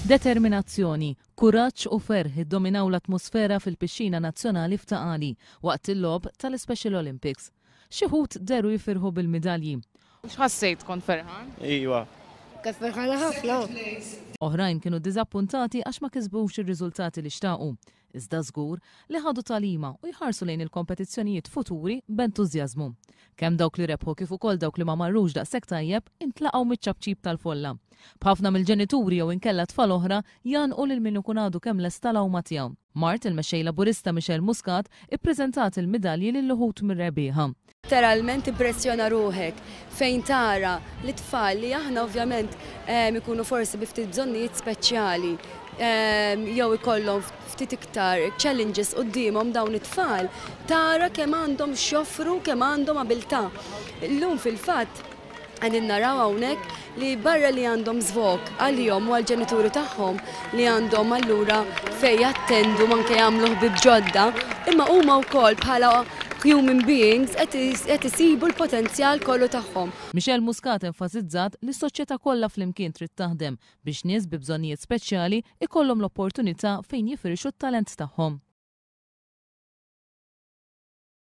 Determinazzjoni, kuraġġ u ferħ iddominaw l-atmosfera fil-pixxina nazzjonali f'Taqali waqt il-logħob tal-Special Olympics. Xi wħud deru jifirħu bil-midalji. X'ħassejt kont ferħan? Iwa. Kif ferħana ħafna. Oħrajn kienu diżappuntati għax ma kisbux ir-riżultati li xtaqu. Iżda żgur li ħadu talima u jħarsu lejn il-kompetizzjonijiet futuri b'entużjażmu. Kemm dawk li rebħu kif ukoll dawk li ma marrux daqshekk tajjeb intlaqgħu miċ-ċabċib tal-folla. B'ħafna mill-ġenituri jew inkella tfal oħra janqu lil min ikun għadu kemm lesta l-awma tiegħu. Mart il-mexxej laburista Michel Muscat ippreżentat il-midalji lil uħud mir-rebieħa. Literalment impressjona ruħek fejn tara l-tfal li aħna ovvjament ikunu forsi bi ftit bżonnijiet speċjali jew ikollhom ftit iktar challenges qudiemhom dawn it-tfal, tara kemm għandhom xoffru, kemm għandhom abilità. Illum fil-fatt għandin naraw hawnhekk li barra li għandhom żvok għalihom u għall-ġenituri tagħhom li għandhom allura fejn jattendu manke jagħmlu ħbieb ġodda, imma huma wkoll bħala human beings qed isibu l-potenzjal kollu tagħhom. Michel Muscat enfasizzat li s-soċjetà kollha flimkien trid taħdem biex nies bi bżonnijiet speċjali ikollhom l-opportunità fejn jifirxu t-talent tagħhom.